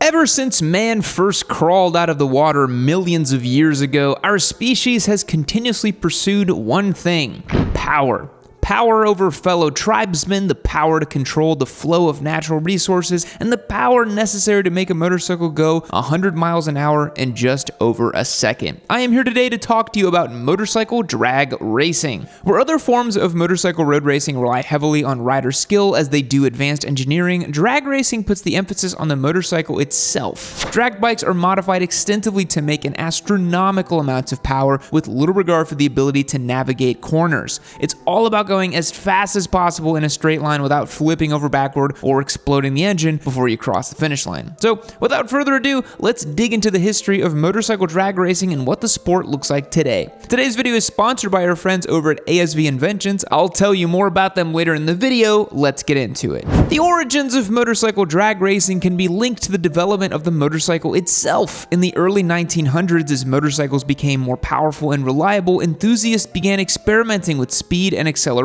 Ever since man first crawled out of the water millions of years ago, our species has continuously pursued one thing: power. Power over fellow tribesmen, the power to control the flow of natural resources, and the power necessary to make a motorcycle go 100 miles an hour in just over a second. I am here today to talk to you about motorcycle drag racing. Where other forms of motorcycle road racing rely heavily on rider skill as they do advanced engineering, drag racing puts the emphasis on the motorcycle itself. Drag bikes are modified extensively to make an astronomical amounts of power with little regard for the ability to navigate corners. It's all about going as fast as possible in a straight line without flipping over backward or exploding the engine before you cross the finish line. So without further ado, let's dig into the history of motorcycle drag racing and what the sport looks like today. Today's video is sponsored by our friends over at ASV Inventions. I'll tell you more about them later in the video. Let's get into it. The origins of motorcycle drag racing can be linked to the development of the motorcycle itself. In the early 1900s, as motorcycles became more powerful and reliable, enthusiasts began experimenting with speed and acceleration.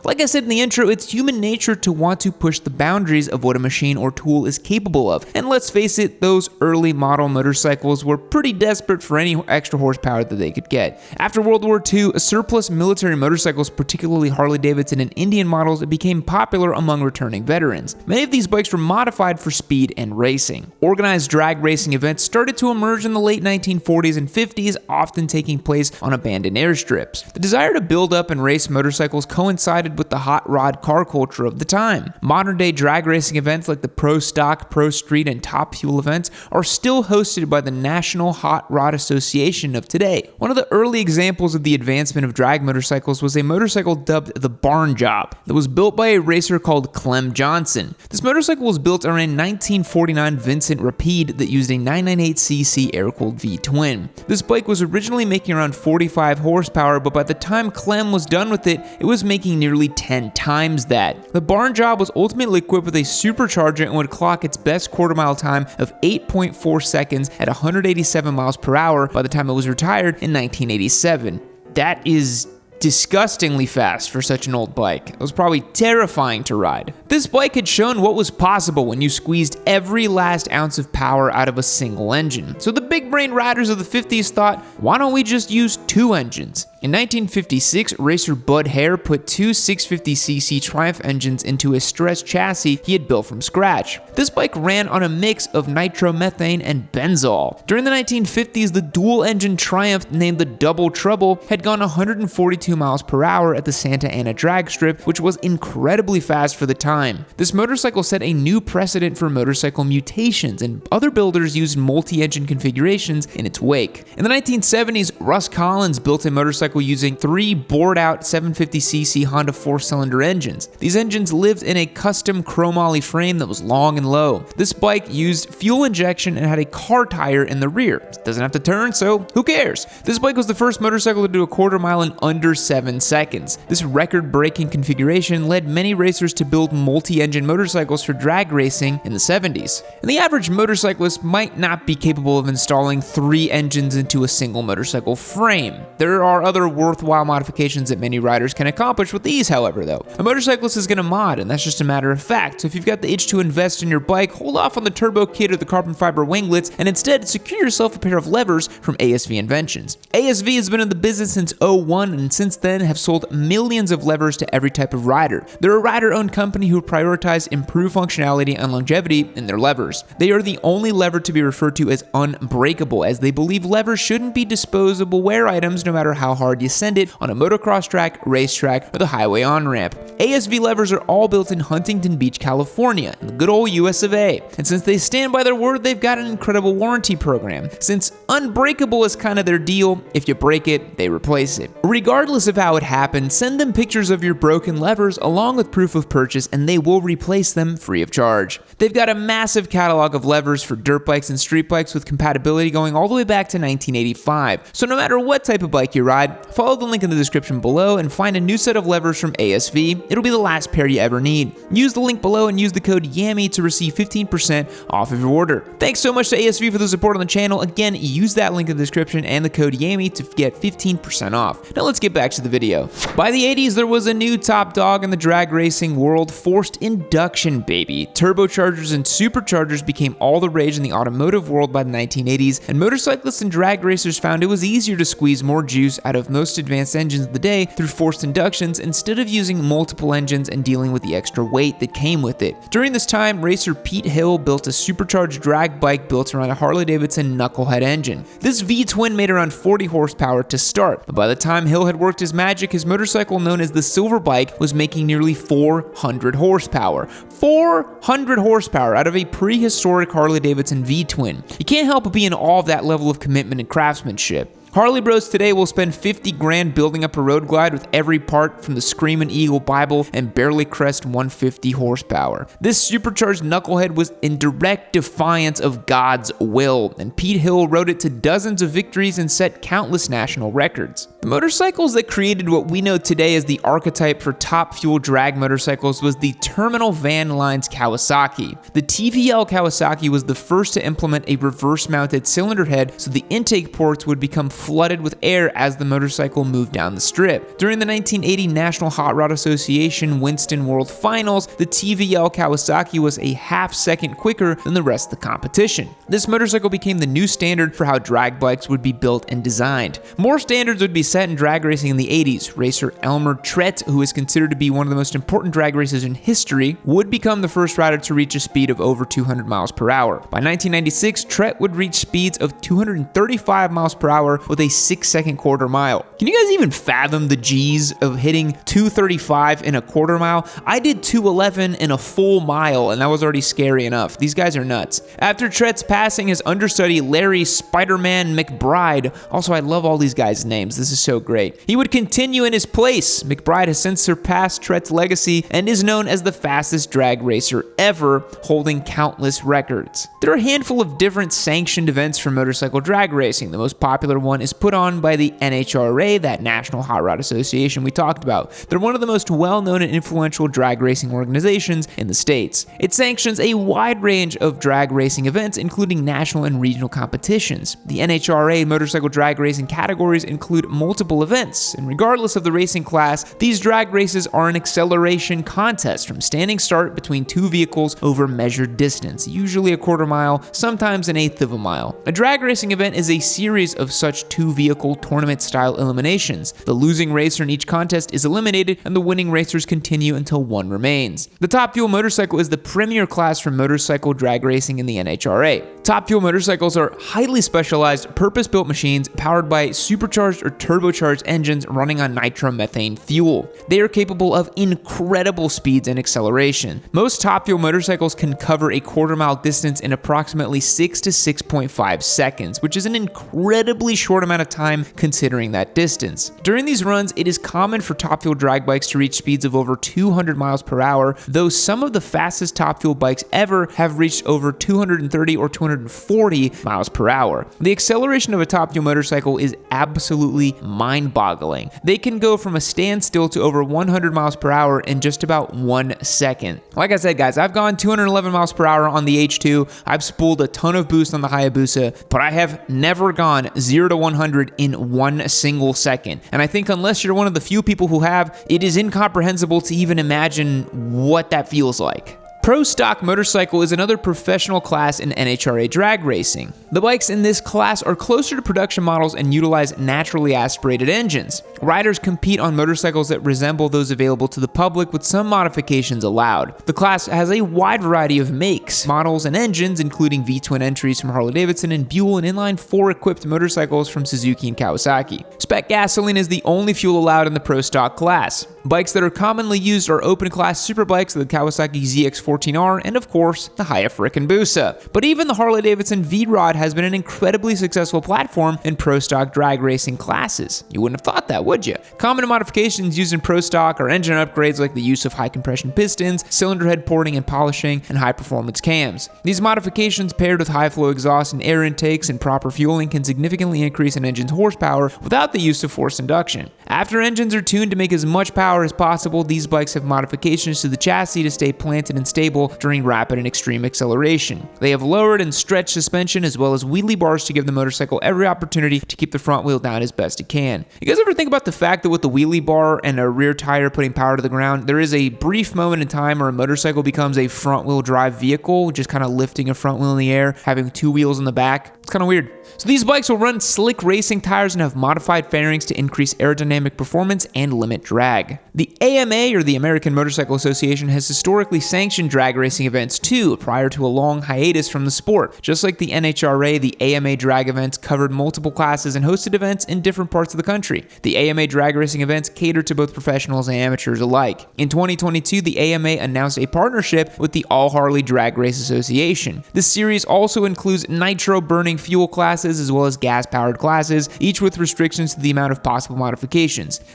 Like I said in the intro, it's human nature to want to push the boundaries of what a machine or tool is capable of. And let's face it, those early model motorcycles were pretty desperate for any extra horsepower that they could get. After World War II, surplus military motorcycles, particularly Harley-Davidson and Indian models, became popular among returning veterans. Many of these bikes were modified for speed and racing. Organized drag racing events started to emerge in the late 1940s and 50s, often taking place on abandoned airstrips. The desire to build up and race motorcycles coincided with the hot rod car culture of the time. Modern day drag racing events like the Pro Stock, Pro Street, and Top Fuel events are still hosted by the National Hot Rod Association of today. One of the early examples of the advancement of drag motorcycles was a motorcycle dubbed the Barn Job that was built by a racer called Clem Johnson. This motorcycle was built around 1949 Vincent Rapide that used a 998cc air-cooled V-twin. This bike was originally making around 45 horsepower, but by the time Clem was done with it, it was making nearly 10 times that. The Barn Job was ultimately equipped with a supercharger and would clock its best quarter-mile time of 8.4 seconds at 187 miles per hour by the time it was retired in 1987. That is disgustingly fast for such an old bike. It was probably terrifying to ride. This bike had shown what was possible when you squeezed every last ounce of power out of a single engine. So the big brain riders of the 50s thought, why don't we just use two engines? In 1956, racer Bud Hare put two 650cc Triumph engines into a stretched chassis he had built from scratch. This bike ran on a mix of nitromethane and benzol. During the 1950s, the dual-engine Triumph, named the Double Trouble, had gone 142 miles per hour at the Santa Ana drag strip, which was incredibly fast for the time. This motorcycle set a new precedent for motorcycle mutations, and other builders used multi-engine configurations in its wake. In the 1970s, Russ Collins built a motorcycle using three bored-out 750cc Honda 4-cylinder engines. These engines lived in a custom chromoly frame that was long and low. This bike used fuel injection and had a car tire in the rear. It doesn't have to turn, so who cares? This bike was the first motorcycle to do a quarter mile in under 7 seconds. This record-breaking configuration led many racers to build multi-engine motorcycles for drag racing in the 70s. And the average motorcyclist might not be capable of installing 3 engines into a single motorcycle frame. There are other worthwhile modifications that many riders can accomplish with these, however, though. A motorcyclist is going to mod, and that's just a matter of fact. So if you've got the itch to invest in your bike, hold off on the turbo kit or the carbon fiber winglets, and instead secure yourself a pair of levers from ASV Inventions. ASV has been in the business since '01, and since then have sold millions of levers to every type of rider. They're a rider-owned company who prioritize improved functionality and longevity in their levers. They are the only lever to be referred to as unbreakable, as they believe levers shouldn't be disposable wear items no matter how hard you send it on a motocross track, racetrack, or the highway on-ramp. ASV levers are all built in Huntington Beach, California, in the good old US of A. And since they stand by their word, they've got an incredible warranty program. Since unbreakable is kind of their deal, if you break it, they replace it. Regardless of how it happened, send them pictures of your broken levers along with proof of purchase and they will replace them free of charge. They've got a massive catalog of levers for dirt bikes and street bikes with compatibility going all the way back to 1985. So no matter what type of bike you ride, follow the link in the description below and find a new set of levers from ASV. It'll be the last pair you ever need. Use the link below and use the code YAMMY to receive 15% off of your order. Thanks so much to ASV for the support on the channel. Again, use that link in the description and the code YAMMY to get 15% off. Now let's get back to the video. By the 80s, there was a new top dog in the drag racing world, forced induction, baby. Turbochargers and superchargers became all the rage in the automotive world by the 1980s, and motorcyclists and drag racers found it was easier to squeeze more juice out of most advanced engines of the day through forced inductions instead of using multiple engines and dealing with the extra weight that came with it. During this time, racer Pete Hill built a supercharged drag bike built around a Harley-Davidson knucklehead engine. This V-twin made around 40 horsepower to start, but by the time Hill had worked his magic, his motorcycle known as the Silver Bike was making nearly 400 horsepower. 400 horsepower out of a prehistoric Harley-Davidson V-twin. You can't help but be in awe of that level of commitment and craftsmanship. Harley Bros today will spend 50 grand building up a road glide with every part from the Screamin' Eagle Bible and barely crest 150 horsepower. This supercharged knucklehead was in direct defiance of God's will, and Pete Hill rode it to dozens of victories and set countless national records. The motorcycles that created what we know today as the archetype for top fuel drag motorcycles was the Terminal Van Line's Kawasaki. The TVL Kawasaki was the first to implement a reverse-mounted cylinder head so the intake ports would become flooded with air as the motorcycle moved down the strip. During the 1980 National Hot Rod Association Winston World Finals, the TVL Kawasaki was a half-second quicker than the rest of the competition. This motorcycle became the new standard for how drag bikes would be built and designed. More standards would be set in drag racing in the 80s. Racer Elmer Trett, who is considered to be one of the most important drag racers in history, would become the first rider to reach a speed of over 200 miles per hour. By 1996, Trett would reach speeds of 235 miles per hour with a 6-second quarter mile. Can you guys even fathom the G's of hitting 235 in a quarter mile? I did 211 in a full mile, and that was already scary enough. These guys are nuts. After Trett's passing, his understudy Larry Spiderman McBride, also I love all these guys' names, this is so great. He would continue in his place. McBride has since surpassed Trett's legacy and is known as the fastest drag racer ever, holding countless records. There are a handful of different sanctioned events for motorcycle drag racing. The most popular one is put on by the NHRA, that National Hot Rod Association we talked about. They're one of the most well-known and influential drag racing organizations in the States. It sanctions a wide range of drag racing events, including national and regional competitions. The NHRA motorcycle drag racing categories include multiple events, and regardless of the racing class, these drag races are an acceleration contest from standing start between two vehicles over measured distance, usually a quarter mile, sometimes an eighth of a mile. A drag racing event is a series of such two-vehicle tournament-style eliminations. The losing racer in each contest is eliminated, and the winning racers continue until one remains. The Top Fuel motorcycle is the premier class for motorcycle drag racing in the NHRA. Top Fuel motorcycles are highly specialized, purpose-built machines powered by supercharged or turbocharged engines running on nitromethane fuel. They are capable of incredible speeds and acceleration. Most Top Fuel motorcycles can cover a quarter-mile distance in approximately 6 to 6.5 seconds, which is an incredibly short amount of time considering that distance. During these runs, it is common for Top Fuel drag bikes to reach speeds of over 200 miles per hour, though some of the fastest Top Fuel bikes ever have reached over 230 or 240 miles per hour. The acceleration of a Top Fuel motorcycle is absolutely mind-boggling. They can go from a standstill to over 100 miles per hour in just about 1 second. Like I said, guys, I've gone 211 miles per hour on the H2, I've spooled a ton of boost on the Hayabusa, but I have never gone 0 to 100 in 1 single second. And I think unless you're one of the few people who have, it is incomprehensible to even imagine what that feels like. Pro Stock Motorcycle is another professional class in NHRA drag racing. The bikes in this class are closer to production models and utilize naturally aspirated engines. Riders compete on motorcycles that resemble those available to the public with some modifications allowed. The class has a wide variety of makes, models, and engines, including V-twin entries from Harley-Davidson and Buell and inline 4 equipped motorcycles from Suzuki and Kawasaki. Spec gasoline is the only fuel allowed in the Pro Stock class. Bikes that are commonly used are open-class superbikes, the Kawasaki ZX-14R, and of course, the Hayabusa. But even the Harley-Davidson V-Rod has been an incredibly successful platform in Pro Stock drag racing classes. You wouldn't have thought that, would you? Common modifications used in Pro Stock are engine upgrades like the use of high-compression pistons, cylinder head porting and polishing, and high-performance cams. These modifications, paired with high-flow exhaust and air intakes and proper fueling, can significantly increase an engine's horsepower without the use of forced induction. After engines are tuned to make as much power as possible, these bikes have modifications to the chassis to stay planted and stable during rapid and extreme acceleration. They have lowered and stretched suspension as well as wheelie bars to give the motorcycle every opportunity to keep the front wheel down as best it can. You guys ever think about the fact that with the wheelie bar and a rear tire putting power to the ground, there is a brief moment in time where a motorcycle becomes a front wheel drive vehicle, just kind of lifting a front wheel in the air, having two wheels in the back? It's kind of weird. So these bikes will run slick racing tires and have modified fairings to increase aerodynamic performance and limit drag. The AMA, or the American Motorcycle Association, has historically sanctioned drag racing events too, prior to a long hiatus from the sport. Just like the NHRA, the AMA drag events covered multiple classes and hosted events in different parts of the country. The AMA drag racing events cater to both professionals and amateurs alike. In 2022, the AMA announced a partnership with the All Harley Drag Race Association. This series also includes nitro-burning fuel classes as well as gas-powered classes, each with restrictions to the amount of possible modifications.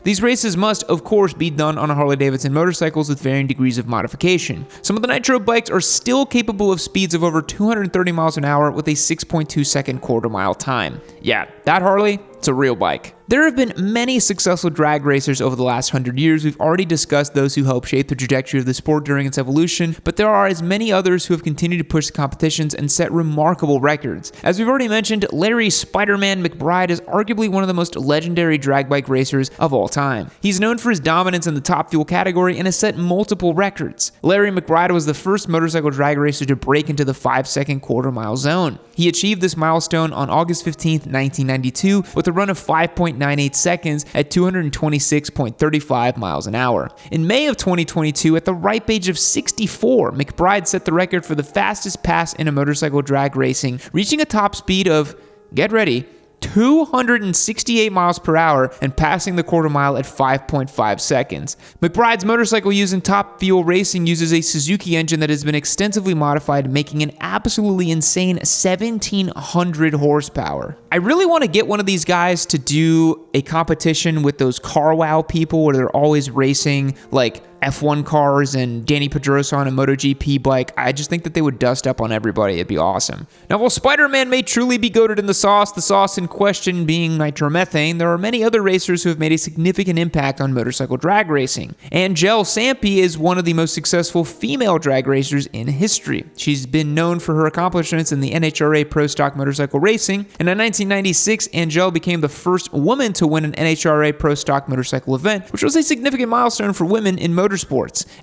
These races must, of course, be done on Harley-Davidson motorcycles with varying degrees of modification. Some of the nitro bikes are still capable of speeds of over 230 miles an hour with a 6.2 second quarter-mile time. Yeah, that Harley, it's a real bike. There have been many successful drag racers over the last 100 years. We've already discussed those who helped shape the trajectory of the sport during its evolution, but there are as many others who have continued to push the competitions and set remarkable records. As we've already mentioned, Larry Spiderman McBride is arguably one of the most legendary drag bike racers of all time. He's known for his dominance in the top fuel category and has set multiple records. Larry McBride was the first motorcycle drag racer to break into the 5-second quarter-mile zone. He achieved this milestone on August 15, 1992, with a run of 5.98 seconds at 226.35 miles an hour. In May of 2022, at the ripe age of 64, McBride set the record for the fastest pass in a motorcycle drag racing, reaching a top speed of, get ready, 268 miles per hour and passing the quarter mile at 5.5 seconds. McBride's motorcycle used in top fuel racing uses a Suzuki engine that has been extensively modified, making an absolutely insane 1,700 horsepower. I really want to get one of these guys to do a competition with those Car Wow people where they're always racing like F1 cars and Danny Pedrosa on a MotoGP bike. I just think that they would dust up on everybody. It'd be awesome. Now, while Spider-Man may truly be goated in the sauce in question being nitromethane, there are many other racers who have made a significant impact on motorcycle drag racing. Angelle Sampi is one of the most successful female drag racers in history. She's been known for her accomplishments in the NHRA Pro Stock Motorcycle Racing, and in 1996, Angelle became the first woman to win an NHRA Pro Stock Motorcycle event, which was a significant milestone for women in motorsports.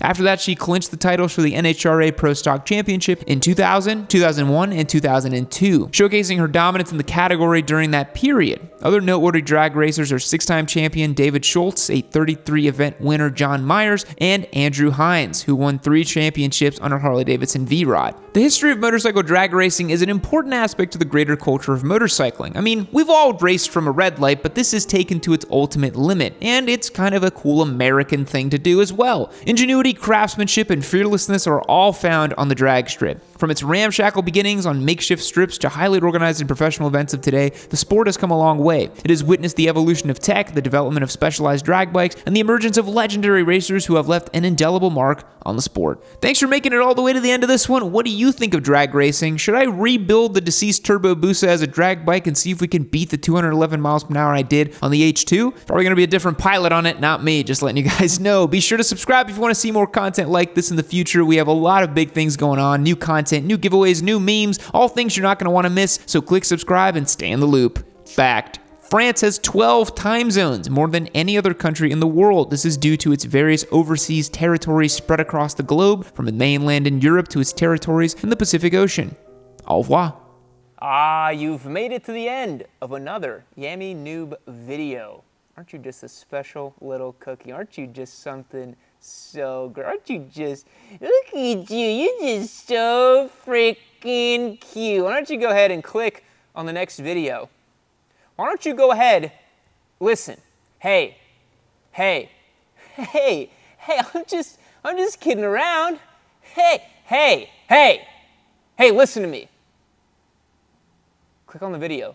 After that, she clinched the titles for the NHRA Pro Stock Championship in 2000, 2001, and 2002, showcasing her dominance in the category during that period. Other noteworthy drag racers are six-time champion David Schultz, a 33-event winner John Myers, and Andrew Hines, who won 3 championships on a Harley-Davidson V-Rod. The history of motorcycle drag racing is an important aspect to the greater culture of motorcycling. I mean, we've all raced from a red light, but this is taken to its ultimate limit, and it's kind of a cool American thing to do as well. Ingenuity, craftsmanship, and fearlessness are all found on the drag strip. From its ramshackle beginnings on makeshift strips to highly organized and professional events of today, the sport has come a long way. It has witnessed the evolution of tech, the development of specialized drag bikes, and the emergence of legendary racers who have left an indelible mark on the sport. Thanks for making it all the way to the end of this one. What do you think of drag racing? Should I rebuild the deceased Turbo Busa as a drag bike and see if we can beat the 211 miles per hour I did on the H2? Probably going to be a different pilot on it, not me, just letting you guys know. Be sure to subscribe if you want to see more content like this in the future. We have a lot of big things going on, new content, new giveaways, new memes, all things you're not going to want to miss, so click subscribe and stay in the loop. Fact: France has 12 time zones, more than any other country in the world. This is due to its various overseas territories spread across the globe, from the mainland in Europe to its territories in the Pacific Ocean. Au revoir. You've made it to the end of another Yummy Noob video. Aren't you just a special little cookie? Aren't you just something so great? Aren't you just, look at you, you're just so freaking cute. Why don't you go ahead and click on the next video? Why don't you go ahead, listen, hey, I'm just kidding around. Hey, listen to me. Click on the video.